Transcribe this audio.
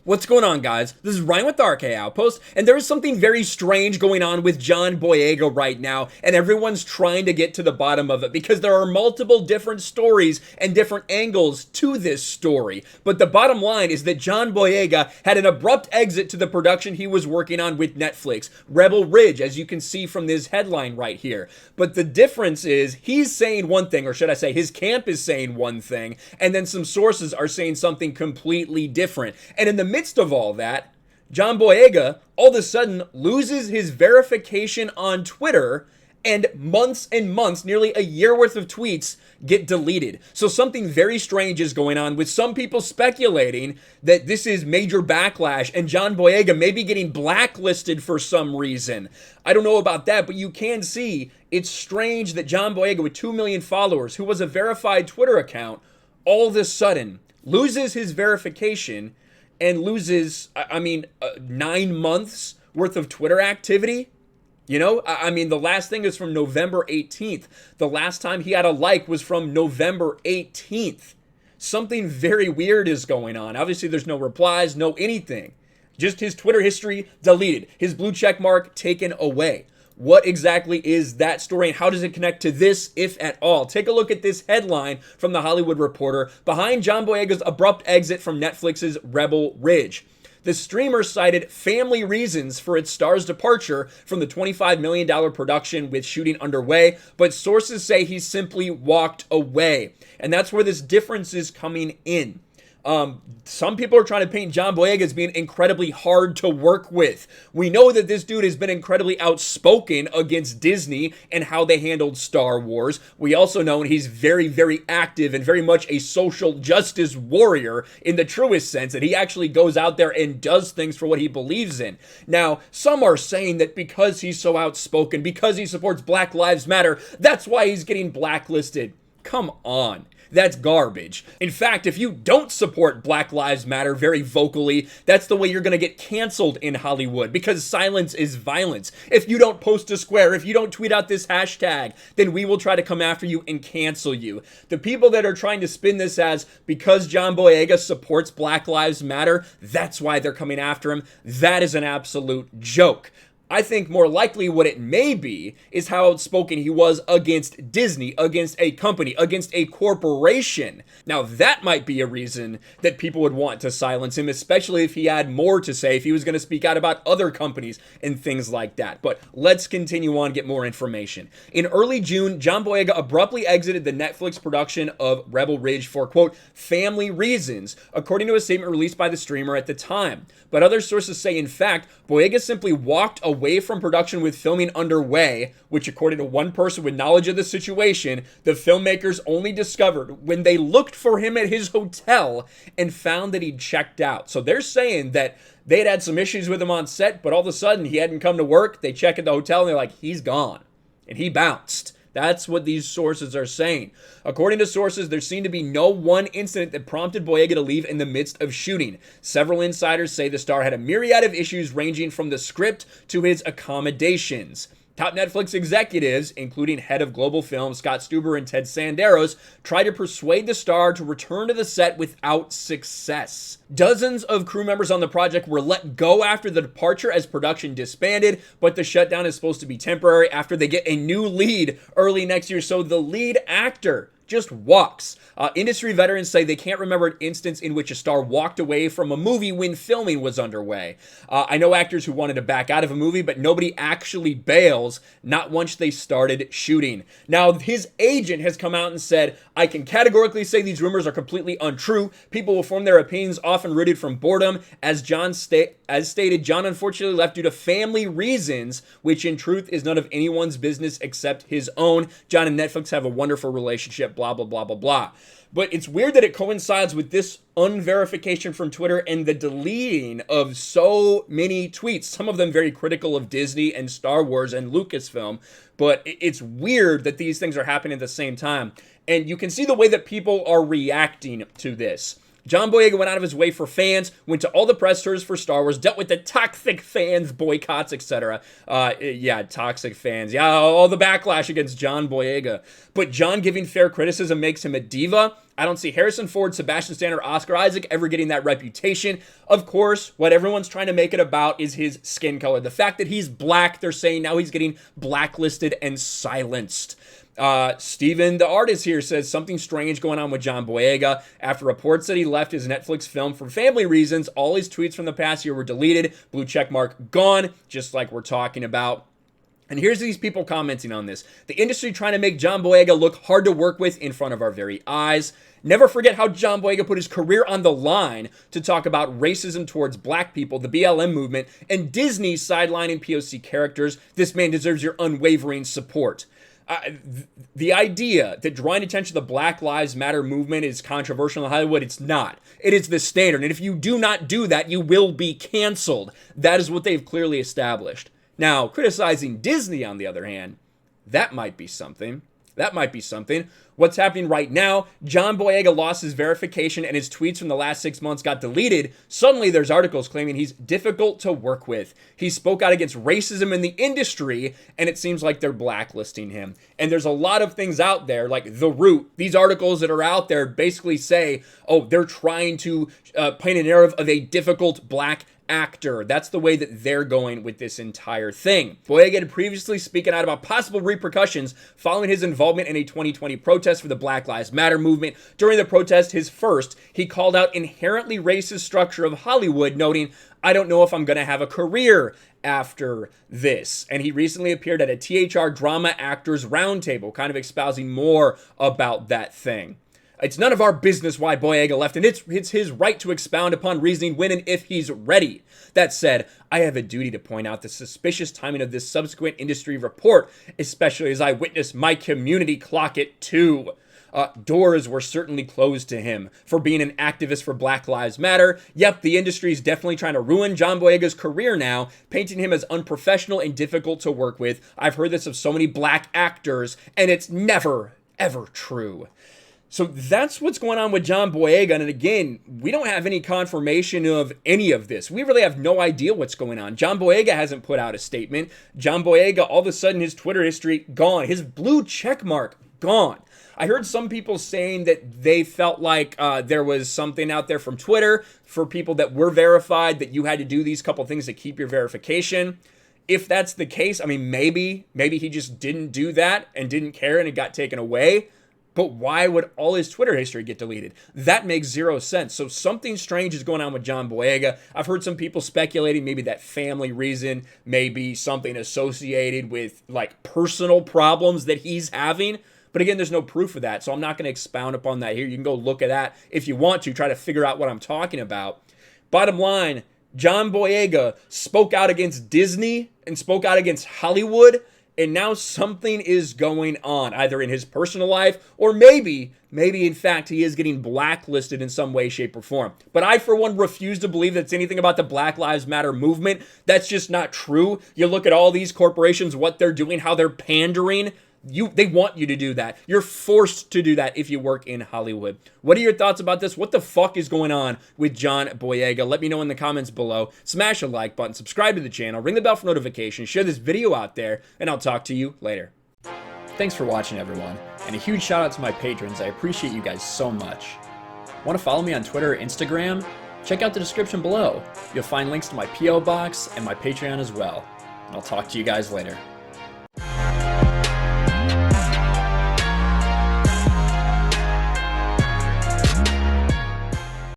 What's going on, guys? This is Ryan with the RK Outpost, and there is something very strange going on with John Boyega right now, and everyone's trying to get to the bottom of it because there are multiple different stories and different angles to this story. But the bottom line is that John Boyega had an abrupt exit to the production he was working on with Netflix, Rebel Ridge, as you can see from this headline right here. But the difference is he's saying one thing, or should I say his camp is saying one thing, and then some sources are saying something completely different. And in the midst of all that, John Boyega all of a sudden loses his verification on Twitter, and months, nearly a year worth of tweets get deleted. So something very strange is going on, with some people speculating that this is major backlash and John Boyega may be getting blacklisted for some reason. I don't know about that, but you can see it's strange that John Boyega, with 2 million followers, who was a verified Twitter account, all of a sudden loses his verification and loses, 9 months worth of Twitter activity. You know, the last thing is from November 18th. The last time he had a like was from November 18th. Something very weird is going on. Obviously, there's no replies, no anything. Just his Twitter history deleted. His blue check mark taken away. What exactly is that story, and how does it connect to this, if at all? Take a look at this headline from The Hollywood Reporter. Behind John Boyega's abrupt exit from Netflix's Rebel Ridge. The streamer cited family reasons for its star's departure from the $25 million production with shooting underway, but sources say he simply walked away. And that's where this difference is coming in. Some people are trying to paint John Boyega as being incredibly hard to work with. We know that this dude has been incredibly outspoken against Disney and how they handled Star Wars. We also know he's very, very active and very much a social justice warrior in the truest sense, that he actually goes out there and does things for what he believes in. Now, some are saying that because he's so outspoken, because he supports Black Lives Matter, that's why he's getting blacklisted. Come on. That's garbage. In fact, if you don't support Black Lives Matter very vocally, that's the way you're going to get canceled in Hollywood, because silence is violence. If you don't post a square, if you don't tweet out this hashtag, then we will try to come after you and cancel you. The people that are trying to spin this as because John Boyega supports Black Lives Matter, that's why they're coming after him, that is an absolute joke. I think more likely what it may be is how outspoken he was against Disney, against a company, against a corporation. Now, that might be a reason that people would want to silence him, especially if he had more to say, if he was going to speak out about other companies and things like that. But let's continue on, get more information. In early June, John Boyega abruptly exited the Netflix production of Rebel Ridge for, quote, family reasons, according to a statement released by the streamer at the time. But other sources say, in fact, Boyega simply walked away from production with filming underway, which, according to one person with knowledge of the situation, the filmmakers only discovered when they looked for him at his hotel and found that he'd checked out. So they're saying that they'd had some issues with him on set, but all of a sudden he hadn't come to work. They check at the hotel and they're like, he's gone. And he bounced. That's what these sources are saying. According to sources, there seemed to be no one incident that prompted Boyega to leave in the midst of shooting. Several insiders say the star had a myriad of issues ranging from the script to his accommodations. Top Netflix executives, including head of Global Film Scott Stuber and Ted Sanderos, tried to persuade the star to return to the set without success. Dozens of crew members on the project were let go after the departure as production disbanded, but the shutdown is supposed to be temporary after they get a new lead early next year, so the lead actor just walks. Industry veterans say they can't remember an instance in which a star walked away from a movie when filming was underway. I know actors who wanted to back out of a movie, but nobody actually bails, not once they started shooting. Now, his agent has come out and said, I can categorically say these rumors are completely untrue. People will form their opinions, often rooted from boredom. As stated, John unfortunately left due to family reasons, which in truth is none of anyone's business except his own. John and Netflix have a wonderful relationship, blah, blah, blah, blah, blah. But it's weird that it coincides with this unverification from Twitter and the deleting of so many tweets, some of them very critical of Disney and Star Wars and Lucasfilm. But it's weird that these things are happening at the same time. And you can see the way that people are reacting to this. John Boyega went out of his way for fans, went to all the press tours for Star Wars, dealt with the toxic fans, boycotts, etc. Toxic fans. Yeah, all the backlash against John Boyega. But John giving fair criticism makes him a diva. I don't see Harrison Ford, Sebastian Stan, or Oscar Isaac ever getting that reputation. Of course, what everyone's trying to make it about is his skin color. The fact that he's black, they're saying now he's getting blacklisted and silenced. Steven, the artist here, says something strange going on with John Boyega. After reports that he left his Netflix film for family reasons, all his tweets from the past year were deleted. Blue checkmark gone, just like we're talking about. And here's these people commenting on this. The industry trying to make John Boyega look hard to work with in front of our very eyes. Never forget how John Boyega put his career on the line to talk about racism towards black people, the BLM movement, and Disney sidelining POC characters. This man deserves your unwavering support. The idea that drawing attention to the Black Lives Matter movement is controversial in Hollywood, it's not. It is the standard. And if you do not do that, you will be canceled. That is what they've clearly established. Now, criticizing Disney, on the other hand, that might be something. That might be something. What's happening right now, John Boyega lost his verification and his tweets from the last 6 months got deleted. Suddenly, there's articles claiming he's difficult to work with. He spoke out against racism in the industry, and it seems like they're blacklisting him. And there's a lot of things out there, like The Root. These articles that are out there basically say, oh, they're trying to paint a narrative of a difficult black actor. That's the way that they're going with this entire thing. Boyega had previously spoken out about possible repercussions following his involvement in a 2020 protest for the Black Lives Matter movement. During the protest, his first, he called out inherently racist structure of Hollywood, noting, I don't know if I'm going to have a career after this. And he recently appeared at a THR Drama Actors Roundtable, kind of espousing more about that thing. It's none of our business why Boyega left, and it's his right to expound upon reasoning when and if he's ready. That said, I have a duty to point out the suspicious timing of this subsequent industry report, especially as I witnessed my community clock it too. Doors were certainly closed to him for being an activist for Black Lives Matter. Yep, the industry is definitely trying to ruin John Boyega's career now, painting him as unprofessional and difficult to work with. I've heard this of so many black actors, and it's never, ever true. So that's what's going on with John Boyega. And again, we don't have any confirmation of any of this. We really have no idea what's going on. John Boyega hasn't put out a statement. John Boyega, all of a sudden, his Twitter history gone. His blue check mark gone. I heard some people saying that they felt like there was something out there from Twitter for people that were verified, that you had to do these couple things to keep your verification. If that's the case, I mean, maybe he just didn't do that and didn't care and it got taken away. But why would all his Twitter history get deleted? That makes zero sense. So something strange is going on with John Boyega. I've heard some people speculating maybe that family reason, maybe something associated with like personal problems that he's having. But again, there's no proof of that. So I'm not going to expound upon that here. You can go look at that if you want to, try to figure out what I'm talking about. Bottom line, John Boyega spoke out against Disney and spoke out against Hollywood. And now something is going on, either in his personal life, or maybe in fact he is getting blacklisted in some way, shape, or form. But I, for one, refuse to believe that's anything about the Black Lives Matter movement. That's just not true. You look at all these corporations, what they're doing, how they're pandering. They want you to do that. You're forced to do that if you work in Hollywood. What are your thoughts about this? What the fuck is going on with John Boyega? Let me know in the comments below. Smash a like button, subscribe to the channel, ring the bell for notifications, share this video out there, and I'll talk to you later. Thanks for watching, everyone, and a huge shout out to my patrons. I appreciate you guys so much. Want to follow me on Twitter or Instagram? Check out the description below. You'll find links to my P.O. box and my Patreon as well. And I'll talk to you guys later.